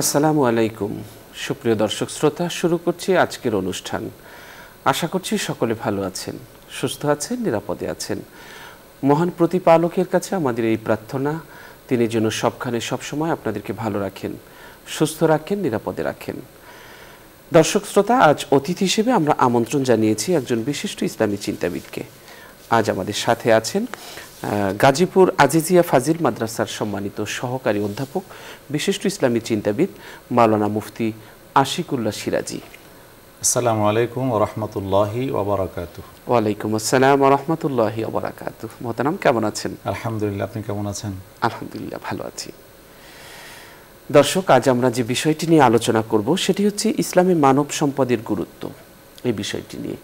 আসসালামু আলাইকুম সুপ্রিয় দর্শক শ্রোতা, শুরু করছি আজকের অনুষ্ঠান। আশা করছি সকলে ভালো আছেন, সুস্থ আছেন, নিরাপদে আছেন। মহান প্রতিপালকের কাছে আমাদের এই প্রার্থনা, তিনি যেন সবখানে সবসময় আপনাদেরকে ভালো রাখেন, সুস্থ রাখেন, নিরাপদে রাখেন। দর্শক শ্রোতা, আজ অতিথি হিসেবে আমরা আমন্ত্রণ জানিয়েছি একজন বিশিষ্ট ইসলামী চিন্তাবিদকে। আজ আমাদের সাথে আছেন গাজীপুর আজিজিয়া ফাজিল মাদ্রাসার সম্মানিত সহকারী অধ্যাপক, বিশিষ্ট ইসলামী চিন্তাবিদ মাওলানা মুফতি আশিকুল্লাহ সিরাজি। আসসালামু আলাইকুম ওয়া রাহমাতুল্লাহি ওয়া বারাকাতুহু। ওয়ালাইকুম আসসালাম ওয়া রাহমাতুল্লাহি ওয়া বারাকাতুহু। মোহতারাম, কেমন আছেন? আলহামদুলিল্লাহ, আপনি কেমন আছেন? আলহামদুলিল্লাহ, ভালো আছি। দর্শক, আজ আমরা যে বিষয়টি নিয়ে আলোচনা করব সেটি হচ্ছে ইসলামে মানব সম্পদের গুরুত্ব। এই বিষয়টি নিয়ে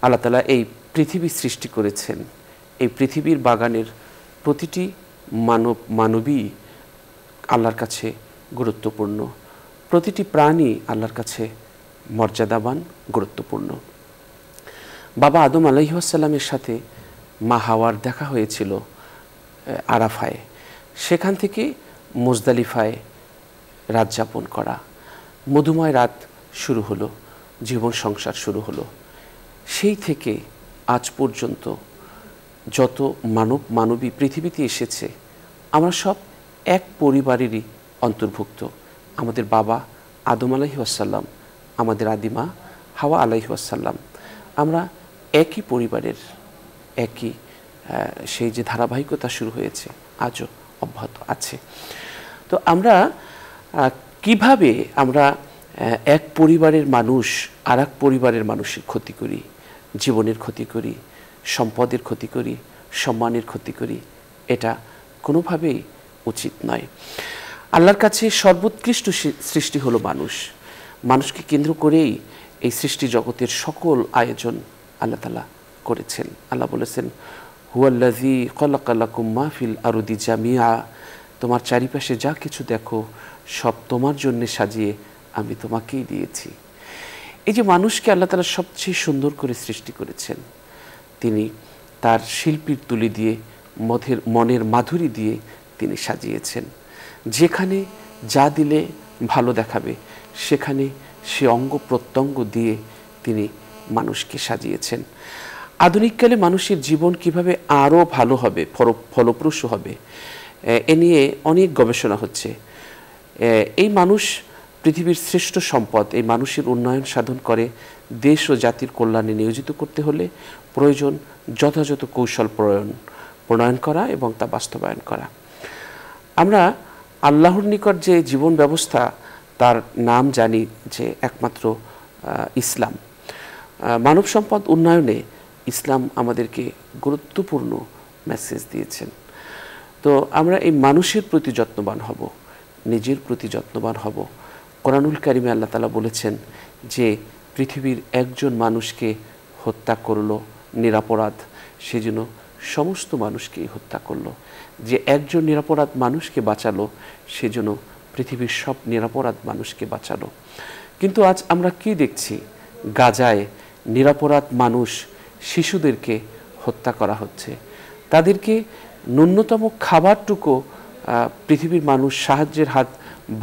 আল্লাহ তাআলা এই পৃথিবী সৃষ্টি করেছেন। এই পৃথিবীর বাগানের প্রতিটি মানবী আল্লাহর কাছে গুরুত্বপূর্ণ, প্রতিটি প্রাণী আল্লাহর কাছে মর্যাদাবান, গুরুত্বপূর্ণ। বাবা আদম আলাইহিস সালামের সাথে মা হাওয়ার দেখা হয়েছিল আরাফায়, সেখান থেকে মুজদালিফায় রাত যাপন করা, মধুময় রাত শুরু হলো, জীবন সংসার শুরু হলো। সেই থেকে আজ পর্যন্ত যত মানবী পৃথিবীতে এসেছে, আমরা সব এক পরিবারেরই অন্তর্ভুক্ত। আমাদের বাবা আদম আলাইহিস সালাম, আমাদের আদিমা হাওয়া আলাইহিস সালাম, আমরা একই পরিবারের, একই সেই যে ধারাবাহিকতা শুরু হয়েছে আজও অব্যাহত আছে। তো আমরা কিভাবে আমরা এক পরিবারের মানুষ আর এক পরিবারের মানুষের ক্ষতি করি, জীবনের ক্ষতি করি, সম্পদের ক্ষতি করি, সম্মানের ক্ষতি করি, এটা কোনোভাবেই উচিত নয়। আল্লাহর কাছে সর্বোৎকৃষ্ট সৃষ্টি হলো মানুষ। মানুষকে কেন্দ্র করেই এই সৃষ্টি জগতের সকল আয়োজন আল্লাহ তাআলা করেছেন। আল্লাহ বলেছেন, হুয়াল্লাযী খালাকা লাকুম মা ফিল আরদি জামিআ, তোমার চারিপাশে যা কিছু দেখো সব তোমার জন্য সাজিয়ে আমি তোমাকেই দিয়েছি। এই যে মানুষকে আল্লাহ তাআলা সবচেয়ে সুন্দর করে সৃষ্টি করেছেন, তিনি তার শিল্পীর তুলি দিয়ে, মনের মাধুরী দিয়ে তিনি সাজিয়েছেন। যেখানে যা দিলে ভালো দেখাবে সেখানে সে অঙ্গ প্রত্যঙ্গ দিয়ে তিনি মানুষকে সাজিয়েছেন। আধুনিককালে মানুষের জীবন কিভাবে আরও ভালো হবে, ফলপ্রসূ হবে, এ নিয়ে অনেক গবেষণা হচ্ছে। এই মানুষ পৃথিবীর শ্রেষ্ঠ সম্পদ। এই মানুষের উন্নয়ন সাধন করে দেশ ও জাতির কল্যাণে নিয়োজিত করতে হলে প্রয়োজন যথাযথ কৌশল প্রণয়ন করা এবং তা বাস্তবায়ন করা। আমরা আল্লাহর নিকট যে জীবন ব্যবস্থা, তার নাম জানি যে একমাত্র ইসলাম। মানব সম্পদ উন্নয়নে ইসলাম আমাদেরকে গুরুত্বপূর্ণ মেসেজ দিয়েছেন। তো আমরা এই মানুষের প্রতি যত্নবান হব, নিজের প্রতি যত্নবান হব। কোরআনুল কারিমে আল্লাহ তাআলা বলেছেন যে পৃথিবীর একজন মানুষকে হত্যা করলো নিরপরাধ, সেজন্য সমস্ত মানুষকেই হত্যা করলো। যে একজন নিরপরাধ মানুষকে বাঁচালো, সেজন্য পৃথিবীর সব নিরপরাধ মানুষকে বাঁচালো। কিন্তু আজ আমরা কি দেখছি? গাজায় নিরপরাধ মানুষ, শিশুদেরকে হত্যা করা হচ্ছে। তাদেরকে ন্যূনতম খাবারটুকু পৃথিবীর মানুষ সাহায্যের হাত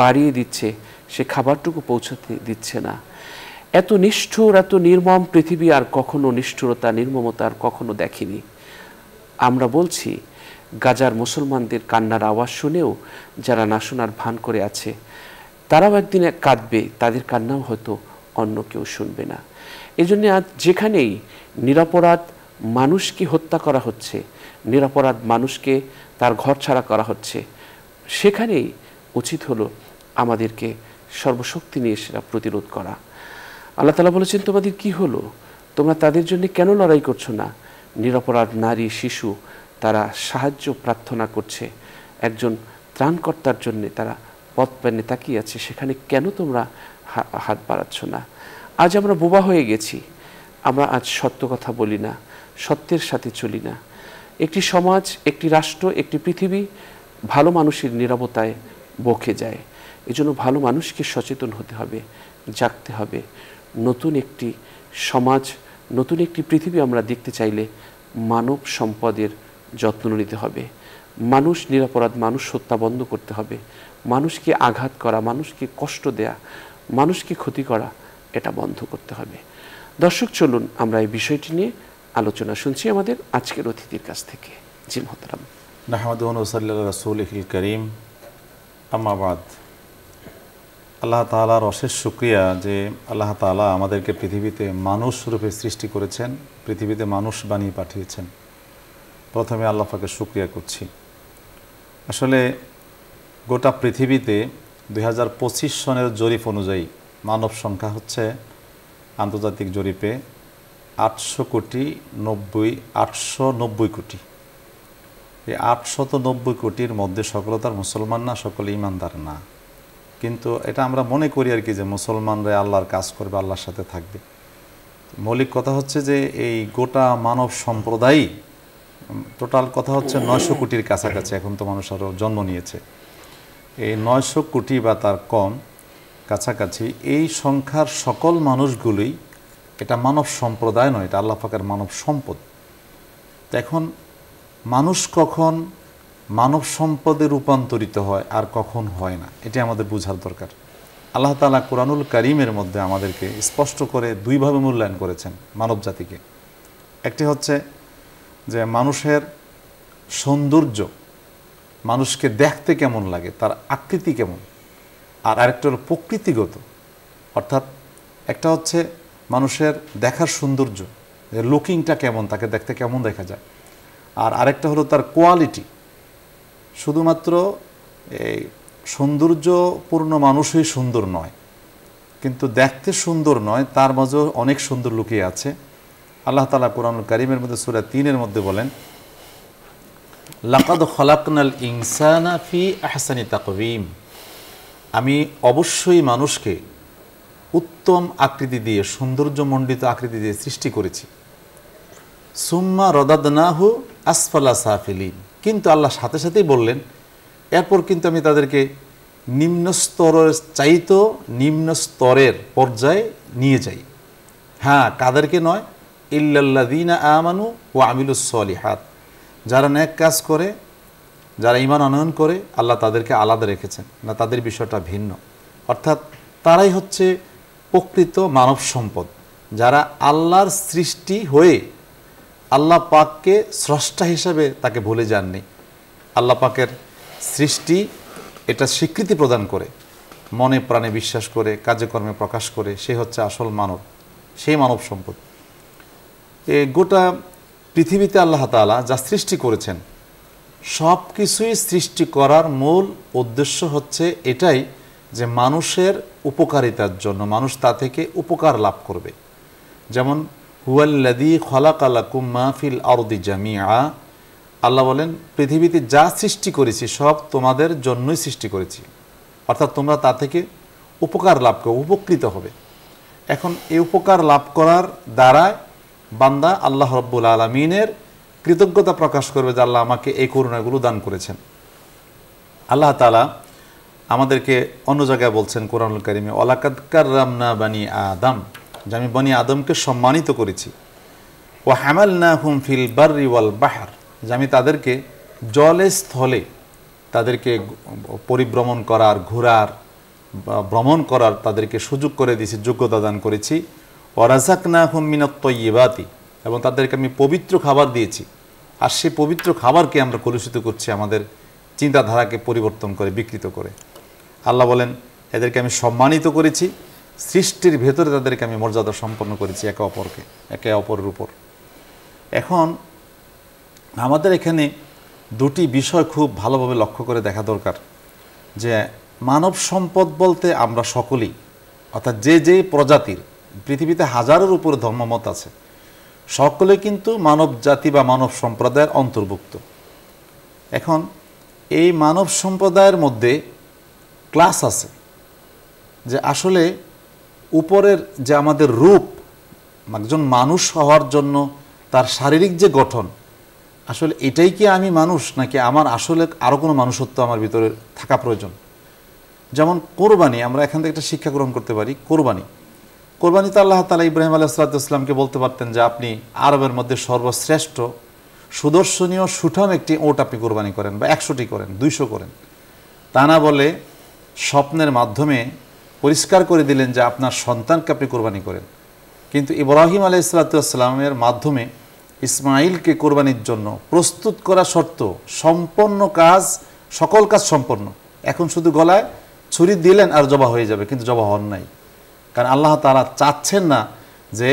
বাড়িয়ে দিচ্ছে, সে খাবারটুকু পৌঁছাতে দিচ্ছে না। এত নিষ্ঠুর, এত নির্মম পৃথিবী আর কখনো, নিষ্ঠুরতা, নির্মমতা আর কখনো দেখিনি। আমরা বলছি, গাজার মুসলমানদের কান্নার আওয়াজ শুনেও যারা না শোনার ভান করে আছে, তারাও একদিন কাঁদবে, তাদের কান্নাও হয়তো অন্য কেউ শুনবে না। এই জন্যে আজ যেখানেই নিরপরাধ মানুষকে হত্যা করা হচ্ছে, নিরপরাধ মানুষকে তার ঘর ছাড়া করা হচ্ছে, সেখানেই উচিত হলো আমাদেরকে সর্বশক্তি নিয়ে সেটা প্রতিরোধ করা। আল্লাহ তাআলা বলেছেন, তোমাদের কি হলো? তোমরা তাদের জন্য কেন লড়াই করছো না? নিরপরাধ নারী, শিশু তারা সাহায্য প্রার্থনা করছে, একজন ত্রাণকর্তার জন্য তারা পথ পেনে তাকিয়ে আছে, সেখানে কেন তোমরা হাত বাড়াচ্ছ না? আজ আমরা বোবা হয়ে গেছি। আমরা আজ সত্য কথা বলি না, সত্যের সাথে চলি না। একটি সমাজ, একটি রাষ্ট্র, একটি পৃথিবী ভালো মানুষের নীরবতায় বকে যায়। এজন্য ভালো মানুষকে সচেতন হতে হবে, জাগতে হবে। নতুন একটি সমাজ, নতুন একটি পৃথিবী আমরা দেখতে চাইলে মানব সম্পদের যত্ন নিতে হবে। মানুষ নিরপরাধ মানুষ হত্যা বন্ধ করতে হবে। মানুষকে আঘাত করা, মানুষকে কষ্ট দেয়া, মানুষকে ক্ষতি করা, এটা বন্ধ করতে হবে। দর্শক, চলুন আমরা এই বিষয়টি নিয়ে আলোচনা শুনছি আমাদের আজকের অতিথির কাছ থেকে। জি মোহতারাম। নাহমাদুহু ওয়া নুসাল্লি আলা রাসূলিহিল কারীম, আম্মা বাদ। আল্লাহ তাআলার অশেষ শুকরিয়া যে আল্লাহ তাআলা আমাদেরকে পৃথিবীতে মানুষ রূপে সৃষ্টি করেছেন, পৃথিবীতে মানুষ বানিয়ে পাঠিয়েছেন। প্রথমে আল্লাহ পাকের শুকরিয়া করছি। আসলে গোটা পৃথিবীতে 2025 সনের জরিপ অনুযায়ী মানব সংখ্যা হচ্ছে আন্তর্জাতিক জরিপে 890 কোটি। এই 890 কোটির মধ্যে সকলতার মুসলমান না, সকলে ইমানদার না। কিন্তু এটা আমরা মনে করি আর কি যে মুসলমানরা আল্লাহর কাজ করবে, আল্লাহর সাথে থাকবে। মৌলিক কথা হচ্ছে যে এই গোটা মানব সম্প্রদায়, টোটাল কথা হচ্ছে 900 কোটির কাছাকাছি। এখন তো মানুষ আরও জন্ম নিয়েছে। এই 900 কোটি বা তার কম কাছাকাছি এই সংখ্যার সকল মানুষগুলোই এটা মানব সম্প্রদায় নয়, এটা আল্লাহ পাকের মানব সম্পদ। তো এখন মানুষ কখন মানব সম্পদে রূপান্তরিত হয় আর কখন হয় না, এটা আমাদের বোঝার দরকার। আল্লাহ তাআলা কোরআনুল কারীমের মধ্যে আমাদেরকে স্পষ্ট করে দুইভাবে মূল্যায়ন করেছেন মানব জাতিকে। একটি হচ্ছে যে মানুষের সৌন্দর্য, মানুষকে দেখতে কেমন লাগে, তার আকৃতি কেমন, আর আরেকটা হলো প্রকৃতিগত, অর্থাৎ একটা হচ্ছে মানুষের দেখার সৌন্দর্য, লুকিংটা কেমন, তাকে দেখতে কেমন দেখা যায়, আর আরেকটা হলো তার কোয়ালিটি। শুধুমাত্র এই সৌন্দর্যপূর্ণ মানুষই সুন্দর নয়, কিন্তু দেখতে সুন্দর নয়, তার মাঝেও অনেক সুন্দর লুকিয়ে আছে। আল্লাহ তাআলা কোরআনুল কারীমের মধ্যে সূরা 3-এর মধ্যে বলেন, লাকাদ খালাকনাল ইনসানা ফি আহসানি তাকওয়িম, আমি অবশ্যই মানুষকে উত্তম আকৃতি দিয়ে, সৌন্দর্যমণ্ডিত আকৃতি দিয়ে সৃষ্টি করেছি। সুম্মা রাদাদনাহু আসফালা সাফিলিন, কিন্তু আল্লাহ সাথে সাথেই বললেন এরপর কিন্তু আমি তাদেরকে নিম্ন স্তরের চাইতো নিম্ন স্তরের পর্যায়ে নিয়ে যাই। হ্যাঁ, কাদেরকে নয়, ইল্লাল্লাযীনা আমানু ওয়া আমিলুস সলিহাত, যারা নেক কাজ করে, যারা ঈমান আনয়ন করে, আল্লাহ তাদেরকে আলাদা রেখেছেন না, তাদের বিষয়টা ভিন্ন। অর্থাৎ তারাই হচ্ছে প্রকৃত মানব সম্পদ, যারা আল্লাহর সৃষ্টি হয়ে আল্লাহ পাককে স্রষ্টা হিসাবে তাকে ভুলে যাননি। আল্লাহ পাকের সৃষ্টি এটা স্বীকৃতি প্রদান করে, মনে প্রাণে বিশ্বাস করে, কাজে কর্মে প্রকাশ করে, সে হচ্ছে আসল মানব, সেই মানব সম্পদ। গোটা পৃথিবীতে আল্লাহ তাআলা যা সৃষ্টি করেছেন, সব কিছুই সৃষ্টি করার মূল উদ্দেশ্য হচ্ছে এটাই যে মানুষের উপকারিতার জন্য, মানুষ তা থেকে উপকার লাভ করবে। যেমন হুয়াল্লাযী খালাকা লাকুম মা ফিল আরদি জামিআ, আল্লাহ বলেন পৃথিবীতে যা সৃষ্টি করেছি সব তোমাদের জন্যই সৃষ্টি করেছি, অর্থাৎ তোমরা তা থেকে উপকার লাভ করো, উপকৃত হবে। এখন এই উপকার লাভ করার দ্বারায় বান্দা আল্লাহ রাব্বুল আলামিনের কৃতজ্ঞতা প্রকাশ করবে যে আল্লাহ আমাকে এই করুণাগুলো দান করেছেন। আল্লাহ তাআলা আমাদেরকে অন্য জায়গায় বলছেন কোরআনুল কারীমে, ওয়ালাকাদ কাররামনা বানি আদম, যে আমি বনি আদমকে সম্মানিত করেছি। ওয়া হামালনাহুম ফিল বাররি ওয়াল বাহর, যে আমি তাদেরকে জলে স্থলে তাদেরকে পরিভ্রমণ করার, ঘোরার, ভ্রমণ করার তাদেরকে সুযোগ করে দিয়েছি, যোগ্যতা দান করেছি। ওয়া রাযাকনাহুম মিনাত তাইয়্যিবাতি, এবং তাদেরকে আমি পবিত্র খাবার দিয়েছি। আর সেই পবিত্র খাবারকে আমরা কলুষিত করছি আমাদের চিন্তাধারাকে পরিবর্তন করে, বিকৃত করে। আল্লাহ বলেন এদেরকে আমি সম্মানিত করেছি, সৃষ্টির ভেতরে তাদেরকে আমি মর্যাদা সম্পন্ন করেছি একে অপরের উপর। এখন আমাদের এখানে দুটি বিষয় খুব ভালোভাবে লক্ষ্য করে দেখা দরকার, যে মানব সম্পদ বলতে আমরা সকলেই, অর্থাৎ যে প্রজাতির, পৃথিবীতে হাজারের উপরে ধর্মমত আছে, সকলে কিন্তু মানব জাতি বা মানব সম্প্রদায়ের অন্তর্ভুক্ত। এখন এই মানব সম্প্রদায়ের মধ্যে ক্লাস আছে, যে আসলে উপরের যে আমাদের রূপ, একজন মানুষ হওয়ার জন্য তার শারীরিক যে গঠন, আসলে এটাই কি আমি মানুষ, নাকি আমার আসলে আরও কোনো মানুষত্ব আমার ভিতরে থাকা প্রয়োজন। যেমন কোরবানি, আমরা এখান থেকে একটা শিক্ষা গ্রহণ করতে পারি। কোরবানিতে আল্লাহ তাআলা ইব্রাহিম আলাইহিস সালামকে বলতে পারতেন যে আপনি আরবের মধ্যে সর্বশ্রেষ্ঠ সুদর্শনীয় সুঠাম একটি ওট আপনি কোরবানি করেন, বা 100টি করেন, 200 করেন। তা না বলে স্বপ্নের মাধ্যমে পরিষ্কার করে দিলেন যে আপনার সন্তানকে আপনি কোরবানি করেন। কিন্তু ইব্রাহিম আলাইহিসসালামের মাধ্যমে ইসমাইলকে কোরবানির জন্য প্রস্তুত করা শর্ত, সম্পন্ন কাজ, সকল কাজ সম্পন্ন। এখন শুধু গলায় ছুরি দিলেন আর জবা হয়ে যাবে, কিন্তু জবা হন নাই। কারণ আল্লাহ তাআলা চাচ্ছেন না যে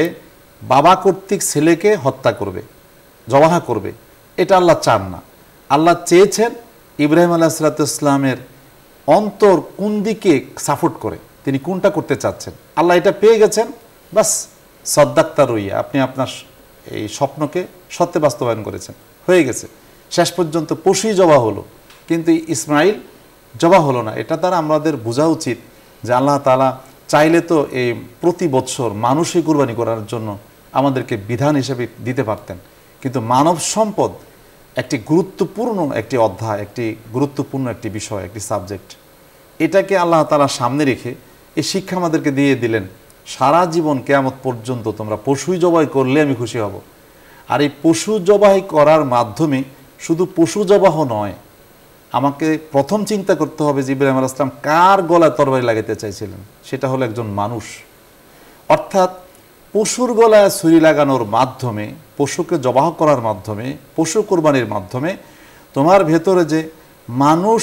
বাবা কর্তৃক ছেলেকে হত্যা করবে, জবাহা করবে, এটা আল্লাহ চান না। আল্লাহ চেয়েছেন ইব্রাহিম আলাইহিসসালামের অন্তর কোন দিকে সাপোর্ট করে, তিনি কোনটা করতে চাচ্ছেন। আল্লাহ এটা পেয়ে গেছেন, বাস সদ্দাক্তা রইয়া, আপনি আপনার এই স্বপ্নকে সত্যে বাস্তবায়ন করেছেন, হয়ে গেছে। শেষ পর্যন্ত পশুই জবা হলো, কিন্তু ইসমাইল জবা হলো না। এটা দ্বারা আমাদের বোঝা উচিত যে আল্লাহ তাআলা চাইলে তো এই প্রতি বৎসর মানুষই কুরবানি করার জন্য আমাদেরকে বিধান হিসেবে দিতে পারতেন, কিন্তু মানব সম্পদ একটি গুরুত্বপূর্ণ একটি অধ্যায়, একটি গুরুত্বপূর্ণ একটি বিষয়, একটি সাবজেক্ট। এটাকে আল্লাহ তাআলা সামনে রেখে এই শিক্ষা আমাদেরকে দিয়ে দিলেন, সারা জীবন কিয়ামত পর্যন্ত তোমরা পশুই জবাই করলে আমি খুশি হব। আর এই পশু জবাই করার মাধ্যমে শুধু পশু জবাহ নয়, আমাকে প্রথম চিন্তা করতে হবে যে ইব্রাহিম আলাইহিস সালাম কার গলায় তরবারি লাগাতে চাইছিলেন। সেটা হলো একজন মানুষ। অর্থাৎ পশুর গলায় ছুরি লাগানোর মাধ্যমে, পশুকে জবাহ করার মাধ্যমে, পশু কোরবানির মাধ্যমে তোমার ভেতরে যে মানুষ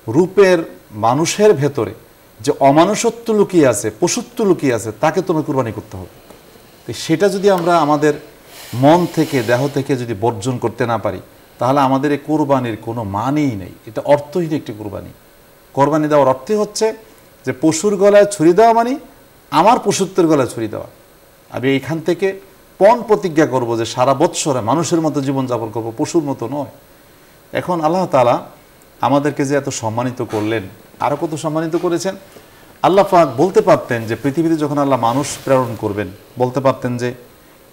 রূপের, মানুষের ভেতরে যে অমানুষত্ব লুকিয়ে আছে, পশুত্ব লুকিয়ে আছে, তাকে তুমি কুরবানি করতে হবে। তো সেটা যদি আমরা আমাদের মন থেকে, দেহ থেকে যদি বর্জন করতে না পারি, তাহলে আমাদের এই কোরবানির কোনো মানেই নেই। এটা অর্থহীন একটি কোরবানি। কোরবানি দেওয়ার অর্থই হচ্ছে যে পশুর গলায় ছুরি দেওয়া মানে আমার পশুত্বের গলায় ছুরি দেওয়া। আমি এইখান থেকে পণ প্রতিজ্ঞা করব যে সারা বৎসরে মানুষের মতো জীবনযাপন করব, পশুর মতো নয়। এখন আল্লাহ তাআলা আমাদেরকে যে এত সম্মানিত করলেন, আরও কত সম্মানিত করেছেন। আল্লাহ পাক বলতে পারতেন যে পৃথিবীতে যখন আল্লাহ মানুষ প্রেরণ করবেন, বলতে পারতেন যে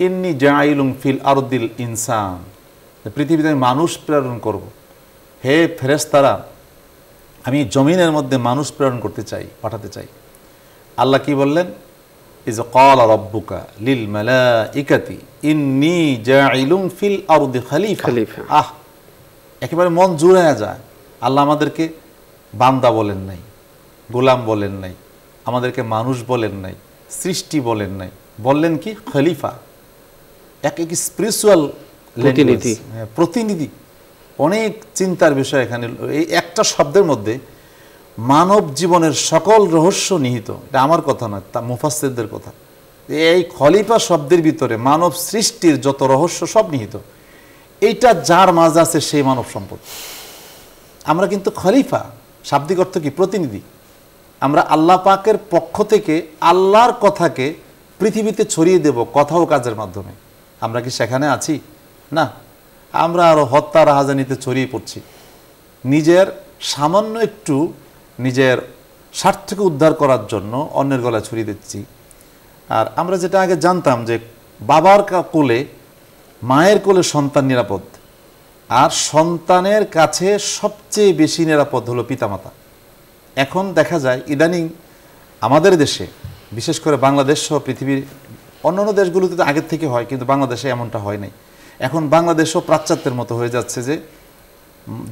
ইন্নী জাইলুন ফিল আরদিল ইনসান, পৃথিবীতে আমি মানুষ প্রেরণ করব। হে ফেরেশতারা, আমি জমিনের মধ্যে মানুষ প্রেরণ করতে চাই, পাঠাতে চাই। আল্লাহ কি বললেন? ইজ ক্বালা রাব্বুকা লিল মালাইকাতি ইন্নী জাইলুন ফিল আরদি খলিফা। একেবারে মন জুড়ে যায়। আল্লাহ আমাদেরকে বান্দা বলেন নাই, গোলাম বলেন নাই, আমাদেরকে মানুষ বলেন নাই, সৃষ্টি বলেন নাই, বললেন কি? খলিফা, এক স্পিরিচুয়াল প্রতিনিধি। অনেক চিন্তার বিষয় এখানে। এই একটা শব্দের মধ্যে মানব জীবনের সকল রহস্য নিহিত। এটা আমার কথা নয়, তা মুফাসসিরদের কথা। এই খলিফা শব্দের ভিতরে মানব সৃষ্টির যত রহস্য সব নিহিত। এইটা যার মাঝে আছে সেই মানব সম্পদ। আমরা কিন্তু খলিফা, শাব্দিক অর্থ কি? প্রতিনিধি। আমরা আল্লাহ পাকের পক্ষ থেকে আল্লাহর কথাকে পৃথিবীতে ছড়িয়ে দেব কথা ও কাজের মাধ্যমে। আমরা কি সেখানে আছি? না, আমরা আরো হত্যা রাহাজানিতে ছড়িয়ে পড়ছি। নিজের সামান্য একটু নিজের স্বার্থকে উদ্ধার করার জন্য অন্যের গলায় ছড়িয়ে দিচ্ছি। আর আমরা যেটা আগে জানতাম যে বাবার কোলে, মায়ের কোলে সন্তান নিরাপদ, আর সন্তানের কাছে সবচেয়ে বেশি নিরাপদ হলো পিতামাতা। এখন দেখা যায় ইদানিং আমাদের দেশে, বিশেষ করে বাংলাদেশ সহ পৃথিবীর অন্যান্য দেশগুলোতে তো আগের থেকে হয়, কিন্তু বাংলাদেশে এমনটা হয় নাই। এখন বাংলাদেশও প্রাচ্যাত্যের মতো হয়ে যাচ্ছে। যে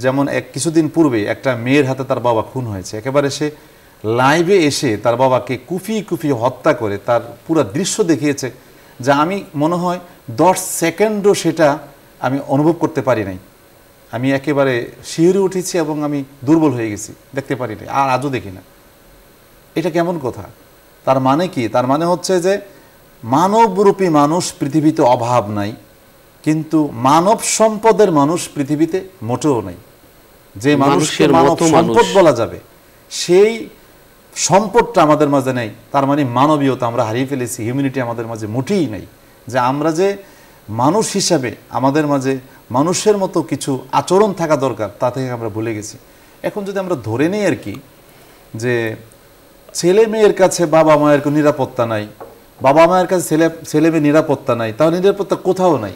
যেমন কিছুদিন পূর্বে একটা মেয়ের হাতে তার বাবা খুন হয়েছে। একেবারে সে লাইভে এসে তার বাবাকে কুফিয়ে কুফিয়ে হত্যা করে তার পুরো দৃশ্য দেখিয়েছে, যা আমি মনে হয় 10 সেকেন্ডও সেটা আমি অনুভব করতে পারি নাই। আমি একেবারে শিহরে উঠেছি এবং আমি দুর্বল হয়ে গেছি, দেখতে পারি নাই, আর আজও দেখি না। এটা কেমন কথা? তার মানে কি? তার মানে হচ্ছে যে মানবরূপী মানুষ পৃথিবীতে অভাব নাই, কিন্তু মানব সম্পদের মানুষ পৃথিবীতে মোটেও নাই। যে মানুষকে মানব সম্পদ বলা যাবে সেই সম্পদটা আমাদের মাঝে নেই। তার মানে মানবীয়তা আমরা হারিয়ে ফেলেছি, হিউম্যানিটি আমাদের মাঝে মোটেই নেই। যে আমরা যে মানুষ হিসাবে আমাদের মাঝে মানুষের মতো কিছু আচরণ থাকা দরকার, তা থেকে আমরা ভুলে গেছি। এখন যদি আমরা ধরে নিই আর কি, যে ছেলে মেয়ের কাছে বাবা মায়ের কোনো নিরাপত্তা নাই, বাবা মায়ের কাছে ছেলে মেয়ের নিরাপত্তা নাই, তাহলে নিরাপত্তা কোথাও নাই।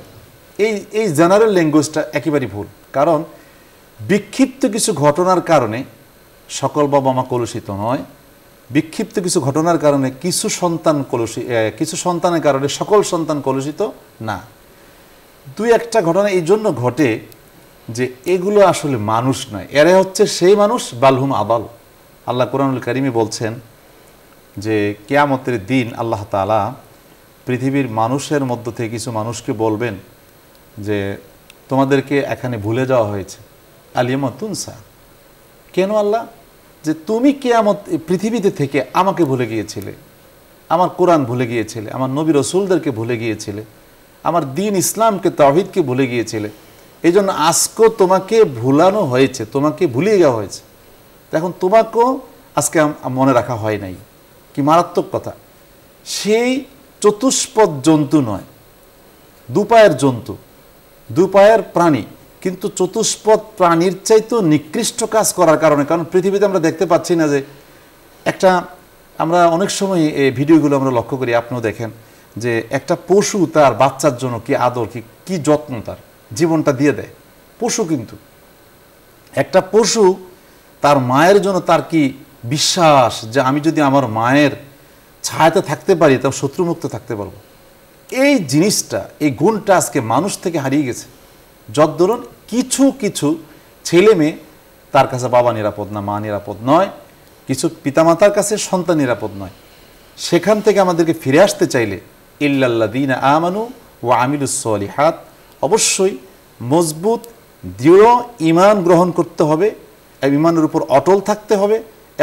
এই জেনারেল ল্যাঙ্গুয়েজটা একেবারেই ভুল। কারণ বিক্ষিপ্ত কিছু ঘটনার কারণে সকল বাবা মা কলুষিত নয়। বিক্ষিপ্ত কিছু ঘটনার কারণে কিছু সন্তানের কারণে সকল সন্তান কলুষিত না। দুই একটা ঘটনা এই জন্য ঘটে যে এগুলো আসলে মানুষ নয়, এরা হচ্ছে সেই মানুষ বালহুম আবাল, আল্লাহ কোরআনুল কারীমে বলছেন যে কিয়ামতের দিন আল্লাহ তাআলা পৃথিবীর মানুষের মধ্য থেকে কিছু মানুষকে বলবেন যে তোমাদেরকে এখানে ভুলে যাওয়া হয়েছে, আলিয়ামা তুনসা। কেন আল্লাহ? যে তুমি কিয়ামত পৃথিবীতে থেকে আমাকে ভুলে গিয়েছিলে, আমার কোরআন ভুলে গিয়েছিলে, আমার নবী রসুলদেরকে ভুলে গিয়েছিলে, আমার দিন ইসলামকে তাওহীদকে ভুলে গিয়েছিলে, এই জন্য আজকেও তোমাকে ভুলানো হয়েছে, তোমাকে ভুলিয়ে দেওয়া হয়েছে। এখন তোমাকেও আজকে মনে রাখা হয় নাই। কি মারাত্মক কথা! সেই চতুষ্পদ জন্তু নয়, দুপায়ের জন্তু, দুপায়ের প্রাণী, কিন্তু চতুষ্পদ প্রাণীর চাইতেও নিকৃষ্ট কাজ করার কারণে। কারণ পৃথিবীতে আমরা দেখতে পাচ্ছি না যে একটা, আমরা অনেক সময় এই ভিডিওগুলো আমরা লক্ষ্য করি, আপনিও দেখেন যে একটা পশু তার বাচ্চার জন্য কি আদর, কি যত্ন, তার জীবনটা দিয়ে দেয়। পশু কিন্তু একটা পশু তার মায়ের জন্য তার কি বিশ্বাস যে আমি যদি আমার মায়ের ছায়াতে থাকতে পারি তবে শত্রুমুক্ত থাকতে পারবো। এই জিনিসটা, এই গুণটা আজকে মানুষ থেকে হারিয়ে গেছে। যত ধরুন কিছু কিছু ছেলে মেয়ে তার কাছে বাবা নিরাপদ না, মা নিরাপদ নয়, কিছু পিতামাতার কাছে সন্তান নিরাপদ নয়। সেখান থেকে আমাদেরকে ফিরে আসতে চাইলে ইল্লাল্লাযীনা আমানু ওয়া আমিলুস সলিহাত, অবশ্যই মজবুত দৃঢ় ঈমান গ্রহণ করতে হবে, ঈমানের উপর অটল থাকতে হবে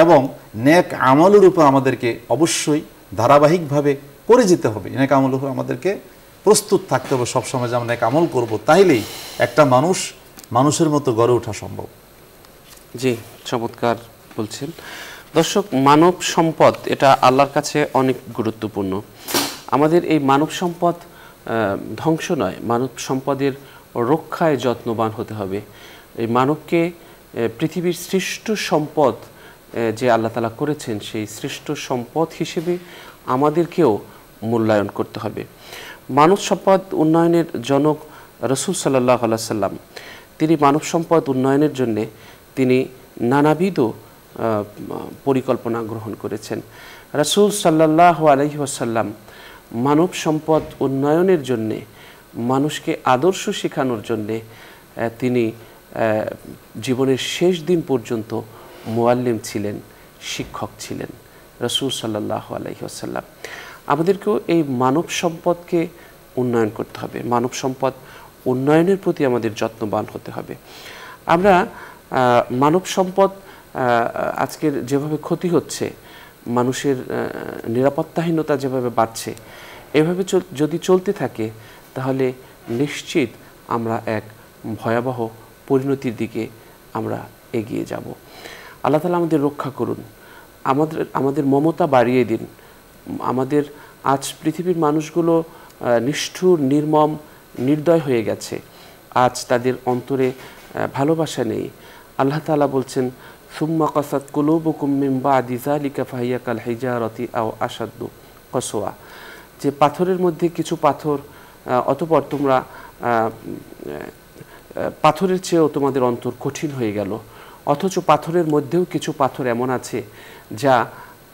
এবং নেক আমলের উপর আমাদেরকে অবশ্যই ধারাবাহিকভাবে করে যেতে হবে। নেক আমলের উপর আমাদেরকে প্রস্তুত থাকতে হবে সবসময় যে আমরা নেক আমল করবো, তাইলেই একটা মানুষ মানুষের মতো গড়ে ওঠা সম্ভব। জি, চমৎকার বলছেন। দর্শক, মানব সম্পদ এটা আল্লাহর কাছে অনেক গুরুত্বপূর্ণ। আমাদের এই মানব সম্পদ ধ্বংস নয়, মানব সম্পদের রক্ষায় যত্নবান হতে হবে। এই মানবকে পৃথিবীর শ্রেষ্ঠ সম্পদ যে আল্লাহ তাআলা করেছেন, সেই শ্রেষ্ঠ সম্পদ হিসেবে আমাদেরকেও মূল্যায়ন করতে হবে। মানব সম্পদ উন্নয়নের জনক রাসূল সাল্লাল্লাহু আলাইহি সাল্লাম, তিনি মানব সম্পদ উন্নয়নের জন্য তিনি নানাবিধ পরিকল্পনা গ্রহণ করেছেন। রাসূল সাল্লাল্লাহু আলাইহি ওয়াসাল্লাম মানব সম্পদ উন্নয়নের জন্যে, মানুষকে আদর্শ শেখানোর জন্যে তিনি জীবনের শেষ দিন পর্যন্ত মুআল্লিম ছিলেন, শিক্ষক ছিলেন রাসূল সাল্লাল্লাহু আলাইহি ওয়াসাল্লাম। আমাদেরকেও এই মানব সম্পদকে উন্নয়ন করতে হবে, মানব সম্পদ উন্নয়নের প্রতি আমাদের যত্নবান হতে হবে। আমরা মানব সম্পদ আজকের যেভাবে ক্ষতি হচ্ছে, মানুষের নিরাপত্তাহীনতা যেভাবে বাড়ছে, এভাবে যদি চলতে থাকে তাহলে নিশ্চিত আমরা এক ভয়াবহ পরিণতির দিকে আমরা এগিয়ে যাব। আল্লাহ তাআলা আমাদের রক্ষা করুন, আমাদের মমতা বাড়িয়ে দিন। আমাদের আজ পৃথিবীর মানুষগুলো নিষ্ঠুর, নির্মম, নির্দয় হয়ে গেছে। আজ তাদের অন্তরে ভালোবাসা নেই। আল্লাহ তাআলা বলছেন, সুম্মা কাসাত কুলুবুকুম মিন বাদি যালিকা ফাহিয়া কাল হিজারাতি আও আশাদ্দু কসওয়া, যে পাথরের মধ্যে কিছু পাথর, অতঃপর তোমরা পাথরের চেয়েও তোমাদের অন্তর কঠিন হয়ে গেল। অথচ পাথরের মধ্যেও কিছু পাথর এমন আছে যা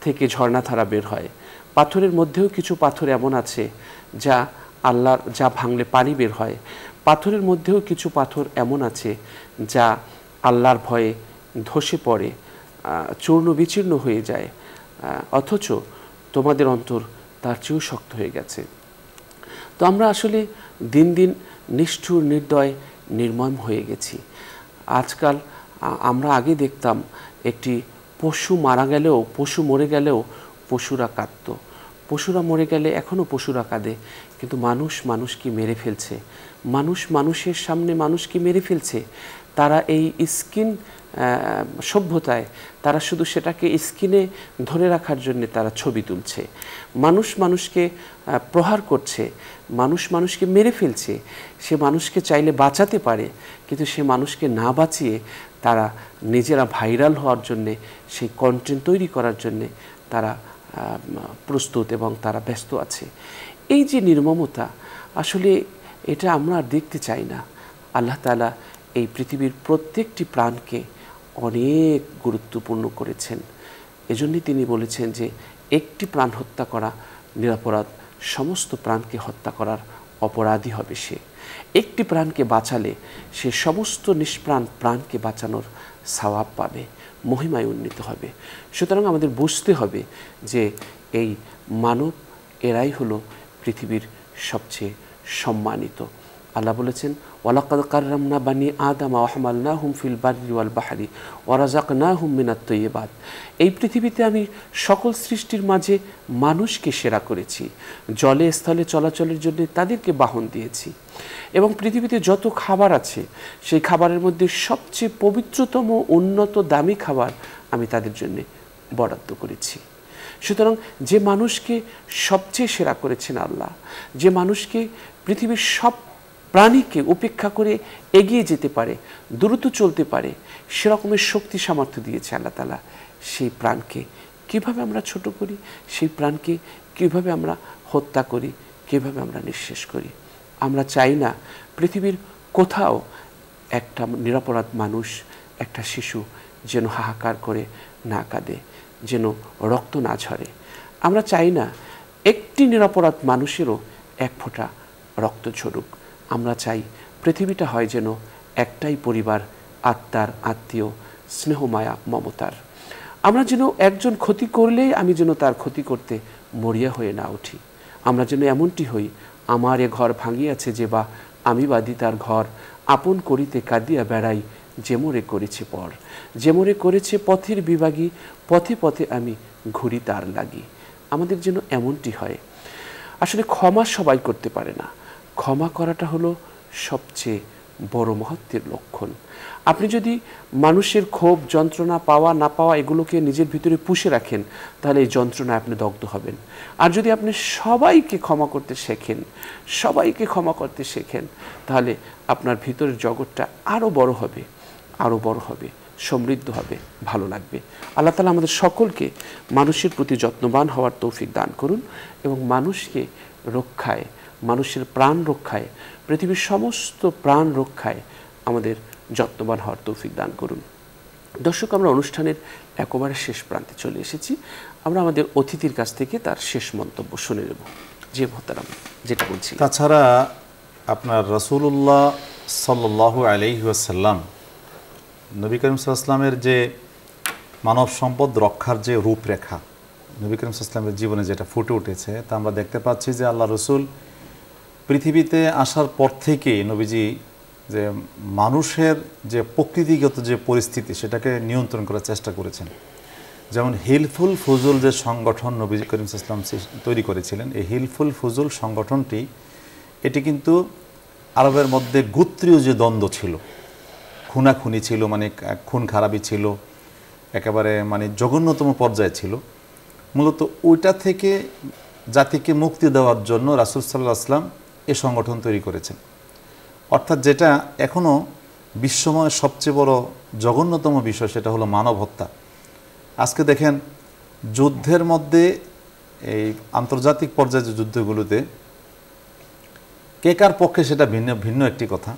থেকে ঝর্ণাধারা বের হয়। পাথরের মধ্যেও কিছু পাথর এমন আছে যা আল্লাহর, যা ভাঙলে পানি বের হয়। পাথরের মধ্যেও কিছু পাথর এমন আছে যা আল্লাহর ভয়ে ধসে পড়ে, চূর্ণ বিচূর্ণ হয়ে যায়। অথচ তোমাদের অন্তর তার চেয়েও শক্ত হয়ে গেছে। তো আমরা আসলে দিন দিন নিষ্ঠুর, নির্দয়, নির্মম হয়ে গেছি। আজকাল আমরা আগে দেখতাম একটি পশু মারা গেলেও, পশু মরে গেলেও পশুরা কাঁদত। পশুরা মরে গেলে এখনও পশুরা কাঁদে, কিন্তু মানুষ মানুষকে মেরে ফেলছে, মানুষ মানুষের সামনে মানুষকে মেরে ফেলছে। তারা এই স্কিন সভ্যতায় তারা শুধু সেটাকে স্কিনে ধরে রাখার জন্য তারা ছবি তুলছে। মানুষ মানুষকে প্রহার করছে, মানুষ মানুষকে মেরে ফেলছে। সে মানুষকে চাইলে বাঁচাতে পারে, কিন্তু সে মানুষকে না বাঁচিয়ে তারা নিজেরা ভাইরাল হওয়ার জন্যে, সেই কন্টেন্ট তৈরি করার জন্যে তারা প্রস্তুত এবং তারা ব্যস্ত আছে। এই যে নির্মমতা, আসলে এটা আমরা আর দেখতে চাই না। আল্লাহ তাআলা এই পৃথিবীর প্রত্যেকটি প্রাণকে অনেক গুরুত্বপূর্ণ করেছেন। এজন্যই তিনি বলেছেন যে একটি প্রাণ হত্যা করা নিরপরাধ, সমস্ত প্রাণকে হত্যা করার অপরাধী হবে সে। একটি প্রাণকে বাঁচালে সে সমস্ত নিষ্প্রাণ প্রাণকে বাঁচানোর সওয়াব পাবে। মহিমায় উন্নীত হবে। সুতরাং আমাদের বুঝতে হবে যে এই মানব এরাই হলো পৃথিবীর সবচেয়ে সম্মানিত। আল্লাহ বলেছেন, ওয়ালাকাদ কাররামনা বানি আদম ওয়া হামালনাহুম ফিল বাররি ওয়াল বাহরি ওয়া রাযাকনাহুম মিনাত তাইয়্যিবাত। এই পৃথিবীতে আমি সকল সৃষ্টির মাঝে মানুষকে সেরা করেছি, জলে স্থলে চলাচলের জন্য তাদেরকে বাহন দিয়েছি, এবং পৃথিবীতে যত খাবার আছে সেই খাবারের মধ্যে সবচেয়ে পবিত্রতম উন্নত দামি খাবার আমি তাদের জন্য বরাদ্দ করেছি। সুতরাং যে মানুষকে সবচেয়ে সেরা করেছেন আল্লাহ, যে মানুষকে পৃথিবীর সব প্রাণীকে উপেক্ষা করে এগিয়ে যেতে পারে, দ্রুত চলতে পারে, সেরকমের শক্তি সামর্থ্য দিয়েছে আল্লাহ তাআলা, সেই প্রাণকে কিভাবে আমরা ছোট করি, সেই প্রাণকে কিভাবে আমরা হত্যা করি, কিভাবে আমরা নিঃশেষ করি। আমরা চাই না পৃথিবীর কোথাও একটা নিরপরাধ মানুষ, একটা শিশু যেন হাহাকার করে না কাঁদে, যেন রক্ত না ঝরে। আমরা চাই না একটি নিরপরাধ মানুষেরও এক ফোঁটা রক্ত ঝরুক। আমরা চাই পৃথিবীটা হয় যেন একটাই পরিবার, আত্মার, আত্মীয়, স্নেহমায়া, মমতার। আমরা যেন একজন ক্ষতি করলেই আমি যেন তার ক্ষতি করতে মরিয়া হয়ে না উঠি। আমরা যেন এমনটি হই, আমার এ ঘর ভাঙিয়াছে যে বা আমি বাদি তার ঘর, আপন করিতে কাঁদিয়া বেড়াই যে মোরে করেছে পর, যে মোরে করেছে পথের বিভাগী, পথে পথে আমি ঘুরি তার লাগি। আমাদের যেন এমনটি হয়। আসলে ক্ষমা সবাই করতে পারে না, ক্ষমা করাটা হলো সবচেয়ে বড় মহত্বের লক্ষণ। আপনি যদি মানুষের ক্ষোভ, যন্ত্রণা, পাওয়া না পাওয়া এগুলোকে নিজের ভিতরে পুষে রাখেন, তাহলে এই যন্ত্রণায় আপনি দগ্ধ হবেন। আর যদি আপনি সবাইকে ক্ষমা করতে শেখেন, সবাইকে ক্ষমা করতে শেখেন, তাহলে আপনার ভিতরের জগৎটা আরও বড় হবে, আরও বড় হবে, সমৃদ্ধ হবে, ভালো লাগবে। আল্লাহ তাআলা আমাদের সকলকে মানুষের প্রতি যত্নবান হওয়ার তৌফিক দান করুন এবং মানুষকে রক্ষায়, মানুষের প্রাণ রক্ষায়, পৃথিবীর সমস্ত প্রাণ রক্ষায় আমাদের যত্নবান হওয়ার তৌফিক দান করুন। দর্শক, আমরা অনুষ্ঠানের একেবারে শেষ প্রান্তে চলে এসেছি। আমরা আমাদের অতিথির কাছ থেকে তার শেষ মন্তব্য শুনে নেব। যে মোহতারাম যেটা বলছি, তাছাড়া আপনার রাসূলুল্লাহ সাল্লাল্লাহু আলাইহি ওয়াসাল্লাম, নবী করিম সাল্লাল্লাহু আলাইহি ওয়াসাল্লামের যে মানব সম্পদ রক্ষার যে রূপরেখা নবী করিম সাল্লাল্লাহু আলাইহি ওয়াসাল্লামের জীবনে যেটা ফুটে উঠেছে, তা আমরা দেখতে পাচ্ছি যে আল্লাহ রসুল পৃথিবীতে আসার পর থেকেই নবীজি যে মানুষের যে প্রকৃতিগত যে পরিস্থিতি সেটাকে নিয়ন্ত্রণ করার চেষ্টা করেছেন। যেমন হিলফুল ফুজুল যে সংগঠন নবী করিম সাল্লাল্লাহু আলাইহি ওয়াসাল্লাম তৈরি করেছিলেন, এই হিলফুল ফুজুল সংগঠনটি এটি কিন্তু আরবের মধ্যে গোত্রীয় যে দ্বন্দ্ব ছিল, খুনাখুনি ছিল, মানে খুন খারাপি ছিল, একেবারে মানে জঘন্যতম পর্যায়ে ছিল। মূলত ওইটা থেকে জাতিকে মুক্তি দেওয়ার জন্য রাসূল সাল্লাল্লাহু আলাইহি ওয়াসাল্লাম এ সংগঠন তৈরি করেছেন। অর্থাৎ যেটা এখনও বিশ্বময় সবচেয়ে বড় জঘন্যতম বিষয়, সেটা হলো মানব হত্যা। আজকে দেখেন যুদ্ধের মধ্যে, এই আন্তর্জাতিক পর্যায়ে যে যুদ্ধগুলোতে কে কার পক্ষে সেটা ভিন্ন ভিন্ন একটি কথা,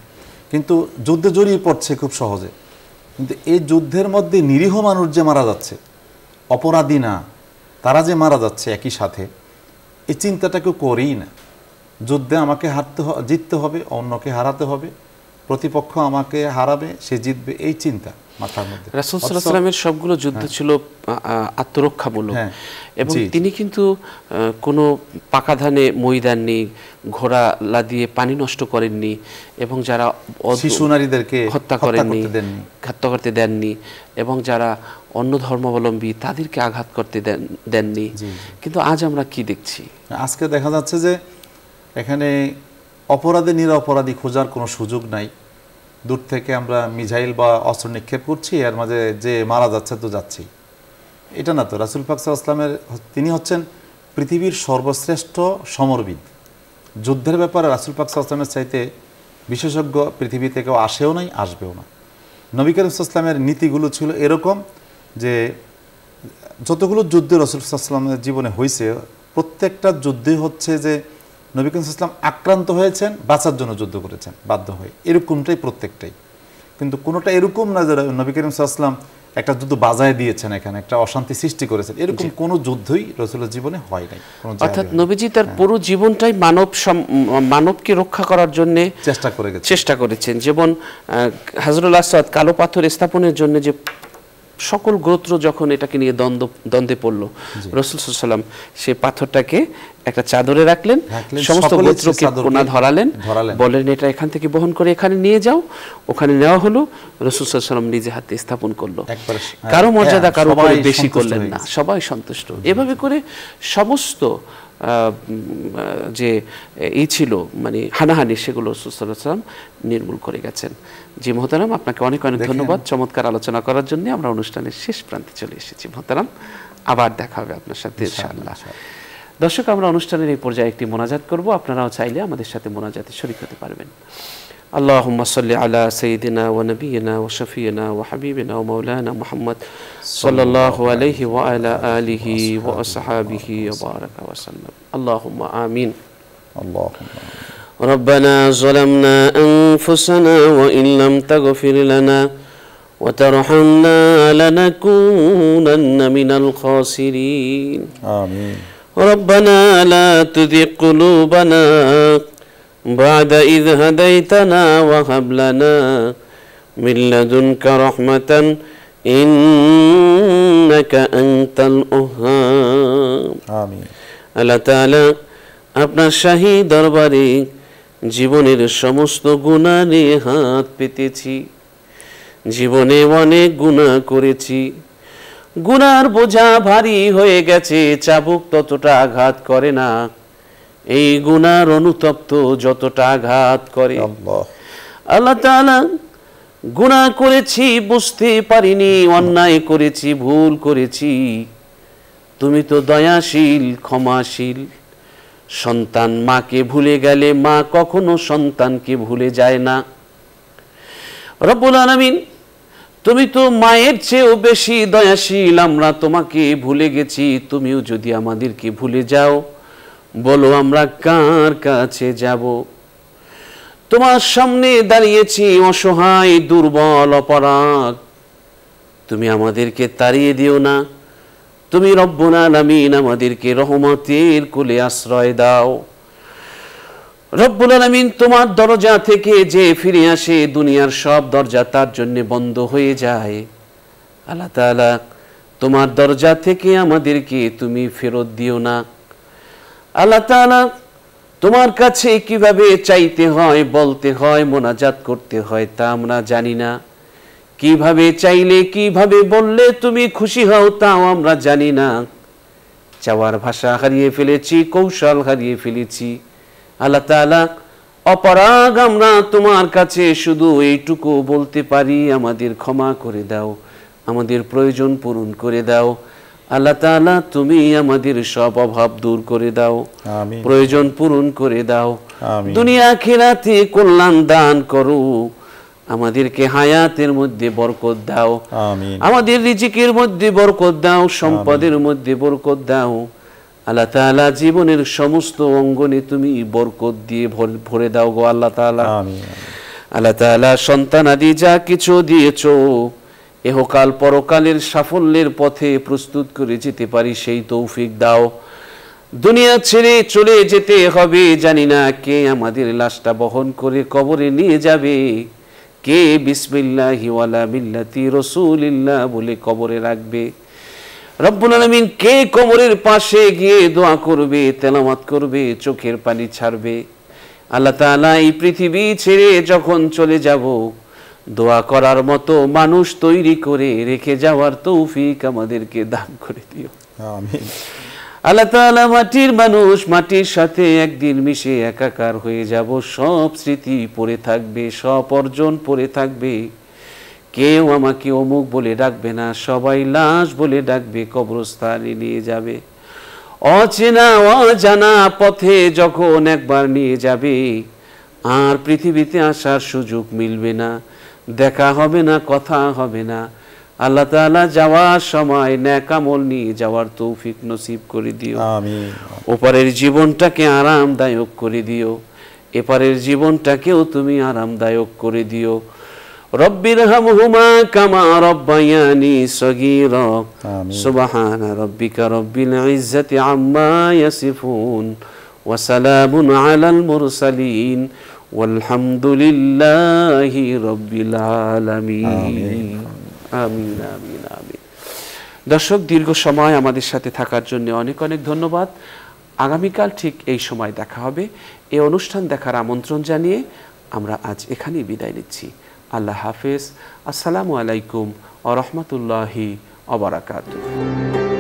কিন্তু যুদ্ধে জড়িয়ে পড়ছে খুব সহজে। কিন্তু এই যুদ্ধের মধ্যে নিরীহ মানুষ যে মারা যাচ্ছে, অপরাধী না, তারা যে মারা যাচ্ছে একই সাথে, এই চিন্তাটা কেউ করেই না। যুদ্ধে আমাকে জিততে হবে, অন্যকে হারাতে হবে, প্রতিপক্ষ আমাকে হারাবে, সে জিতবে, এই চিন্তা মাথার মধ্যে। রাসূল সাল্লাল্লাহু আলাইহি ওয়াসাল্লামের সবগুলো যুদ্ধ ছিল আত্মরক্ষামূলক, এবং তিনি কিন্তু কোনো পাকা ধানে মই দেননি, ঘোড়া লাদিয়ে পানি নষ্ট করেননি, এবং যারা শিশু নারীদেরকে হত্যা করতে দেননি, এবং যারা অন্য ধর্মাবলম্বী তাদেরকে আঘাত করতে দেননি। কিন্তু আজ আমরা কি দেখছি? আজকে দেখা যাচ্ছে যে এখানে অপরাধী নিরপরাধী খোঁজার কোনো সুযোগ নাই। দূর থেকে আমরা মিসাইল বা অস্ত্র নিক্ষেপ করছি, এর মাঝে যে মারা যাচ্ছে তো যাচ্ছি, এটা না তো। রাসূল পাক সাল্লাল্লাহু আলাইহি ওয়াসাল্লামের, তিনি হচ্ছেন পৃথিবীর সর্বশ্রেষ্ঠ সমরবিদ। যুদ্ধের ব্যাপারে রাসূল পাক সাল্লাল্লাহু আলাইহি ওয়াসাল্লামের চাইতে বিশেষজ্ঞ পৃথিবীতে কেউ আসেও নাই, আসবেও না। নবী করিম সাল্লাল্লাহু আলাইহি ওয়াসাল্লামের নীতিগুলো ছিল এরকম যে যতগুলো যুদ্ধ রাসূল সাল্লাল্লাহু আলাইহি ওয়াসাল্লামের জীবনে হয়েছে, প্রত্যেকটা যুদ্ধই হচ্ছে যে নবী করিম সাল্লাল্লাহু আলাইহি ওয়াসাল্লাম আক্রান্ত হয়েছেন, বাঁচার জন্য যুদ্ধ করেছেন বাধ্য হয়ে, এরকমটাই প্রত্যেকটাই। কিন্তু কোনোটা এরকম না যে নবী করিম সাল্লাল্লাহু আলাইহি ওয়াসাল্লাম একটা যুদ্ধ বাজায় দিয়েছেন, এখানে একটা অশান্তি সৃষ্টি করেছেন, এরকম কোনো যুদ্ধই রাসূলের জীবনে হয় নাই। অর্থাৎ নবীজি তার পুরো জীবনটাই মানবকে রক্ষা করার জন্য চেষ্টা করেছেন। যেমন হাজরুল আসওয়াদ কালো পাথর স্থাপনের জন্য যে সকল গোত্র যখন এটাকে নিয়ে দ্বন্দ্বে পড়লো, রাসূল সাল্লাল্লাহু আলাইহি ওয়াসাল্লাম সেই পাথরটাকে একটা চাদরে রাখলেন, সমস্ত গোত্রকে কোনা ধরালেন, বললেন এটা এখান থেকে বহন করে এখানে নিয়ে যাও। ওখানে নেওয়া হলো, রাসূল সাল্লাল্লাহু আলাইহি ওয়াসাল্লাম নিজে হাতে স্থাপন করলো। কারো মর্যাদা কারো উপরে বেশি করলেন না, সবাই সন্তুষ্ট। এভাবে করে সমস্ত যে এই ছিল মানে হানাহানি, সেগুলো রাসূল সাল্লাল্লাহু আলাইহি ওয়াসাল্লাম নির্মূল করে গেছেন। জি মোহতারাম, আপনাকে অনেক অনেক ধন্যবাদ চমৎকার আলোচনা করার জন্য। আমরা অনুষ্ঠানের শেষ প্রান্তে চলে এসেছি মোহতারাম, আবার দেখা হবে আপনার সাথে ইনশাআল্লাহ। দর্শক, আমরা অনুষ্ঠানের এই পর্যায়ে একটি মোনাজাত করব, আপনারাও চাইলে আমাদের সাথে মোনাজাতে শরীক হতে পারবেন। আল্লাহুম্মা সাল্লি আলা সাইয়্যিদিনা ওয়া নাবিয়িনা ওয়া শাফিয়িনা ওয়া হাবিবিনা ওয়া মাওলানা মুহাম্মদ সাল্লাল্লাহু আলাইহি ওয়া আলা আলিহি ওয়া আসহাবিহি ওয়া বারাকা ওয়া সাল্লাম। আল্লাহুম্মা আমিন। আল্লাহুম্মা ربنا ظلمنا أنفسنا وإن لم تغفر لنا وترحمنا لنكونن من الخاسرين آمين. ربنا لا تزغ قلوبنا بعد إذ هديتنا وهب لنا من لدنك رحمة إنك أنت الوهاب آمين. আল্লাহ তাআলা আপনার শাহী দরবারে জীবনের সমস্ত গুনাহ নিয়ে হাত পেতেছি। জীবনে অনেক গুনাহ করেছি, গুনার বোঝা ভারী হয়ে গেছে, চাবুক ততটা আঘাত করে না, এই গুনার অনুতপ্ত যতটা আঘাত করে। আল্লাহ তাআলা গুনাহ করেছি, বুঝতে পারিনি, অন্যায় করেছি, ভুল করেছি। তুমি তো দয়াশীল, ক্ষমাশীল। সন্তান মাকে ভুলে গেলে মা কখনো সন্তানকে ভুলে যায় না। রব্বুল আলামিন, তুমি তো মায়ের চেয়েও বেশি দয়াশীল। আমরা তোমাকে ভুলে গেছি, তুমিও যদি আমাদেরকে ভুলে যাও, বলো আমরা কার কাছে যাব? তোমার সামনে দাঁড়িয়েছি অসহায়, দুর্বল, অপরাধ। তুমি আমাদেরকে তাড়িয়ে দিও না। তুমি রব্বুল আলামিন আমাদেরকে রহমতের কোলে আশ্রয় দাও। রব্বুল আলামিন, তোমার দরজা থেকে যে ফিরে আসে, দুনিয়ার সব দরজা তার জন্য বন্ধ হয়ে যায়। আল্লাহ তাআলা, তোমার দরজা থেকে আমাদেরকে তুমি ফেরত দিও না। আল্লাহ তাআলা, তোমার কাছে কিভাবে চাইতে হয়, বলতে হয়, মোনাজাত করতে হয় তা আমরা জানি না। কিভাবে চাইলে, কিভাবে বললে তুমি খুশি হও তাও আমরা জানি না। চাওয়ার ভাষা হারিয়ে ফেলেছি, কৌশল হারিয়ে ফেলেছি। আল্লাহ তাআলা, অপরাগ আমরা তোমার কাছে শুধু এইটুকু বলতে পারি, আমাদের ক্ষমা করে দাও, আমাদের প্রয়োজন পূরণ করে দাও। আল্লাহ তাআলা, তুমি আমাদের সব অভাব দূর করে দাও, প্রয়োজন পূরণ করে দাও, দুনিয়া আখিরাতে কল্যাণ দান করো। আমাদেরকে হায়াতের মধ্যে বরকত দাও, আমাদের রিজিকের মধ্যে বরকত দাও, সম্পদের মধ্যে বরকত দাও। আল্লাহ তাআলা, জীবনের সমস্ত অঙ্গনে তুমি বরকত দিয়ে ভরে দাও গো আল্লাহ তাআলা। আল্লাহ তাআলা, সন্তান আদি যা কিছু দিয়েছো, এহকাল পরকালের সাফল্যের পথে প্রস্তুত করে যেতে পারি সেই তৌফিক দাও। দুনিয়া ছেড়ে চলে যেতে হবে, জানি না কে আমাদের লাশটা বহন করে কবরে নিয়ে যাবে, কে বিসমিল্লাহি ওয়ালা মিল্লাতি রাসূলিল্লাহ বলে কবরে রাখবে। রব্বুল আলামিন, কে কবরের পাশে গিয়ে দোয়া করবে, তেলাওয়াত করবে, চোখের পানি ছাড়বে। আল্লাহ তাআলা, এই পৃথিবী ছেড়ে যখন চলে যাব, দোয়া করার মতো মানুষ তৈরি করে রেখে যাওয়ার তৌফিক আমাদেরকে দান করে দিও। আমিন। আল্লাহ তাআলা, মাটির মানুষ, মাটির সাথে একদিন মিশে একাকার হয়ে যাব, সব স্মৃতি পড়ে থাকবে, সব অর্জন পড়ে থাকবে। কেউ আমাকে অমুক বলে ডাকবে না, সবাই লাশ বলে ডাকবে, কবরস্থানে নিয়ে যাবে। অচেনা অজানা পথে যখন একবার নিয়ে যাবে, আর পৃথিবীতে আসার সুযোগ মিলবে না, দেখা হবে না, কথা হবে না। আল্লাহ তাআলা, যাওয়ার সময় নেক আমল নিয়ে যাওয়ার তৌফিক নসিব করে দিও। আমিন। ওপারের জীবনটাকে আরামদায়ক করে দিও, এপারের জীবনটাকেও তুমি আরামদায়ক করে দিও। রব্বিরহামহুমা কামা রব্বায়ানি সগীরা। সুবহানা রাব্বিকা রব্বিল ইজ্জাতি আম্মা ইয়াসিফুন ওয়া সালামুন আলাল মুরসালিন ওয়ালহামদুলিল্লাহি রাব্বিল আলামিন। আমিন আমিন আমিন। দর্শক, দীর্ঘ সময় আমাদের সাথে থাকার জন্য অনেক অনেক ধন্যবাদ। আগামীকাল ঠিক এই সময় দেখা হবে। এই অনুষ্ঠান দেখার আমন্ত্রণ জানিয়ে আমরা আজ এখানেই বিদায় নিচ্ছি। আল্লাহ হাফেজ। আসসালামু আলাইকুম ওয়া রাহমাতুল্লাহি ওয়া বারাকাতুহু।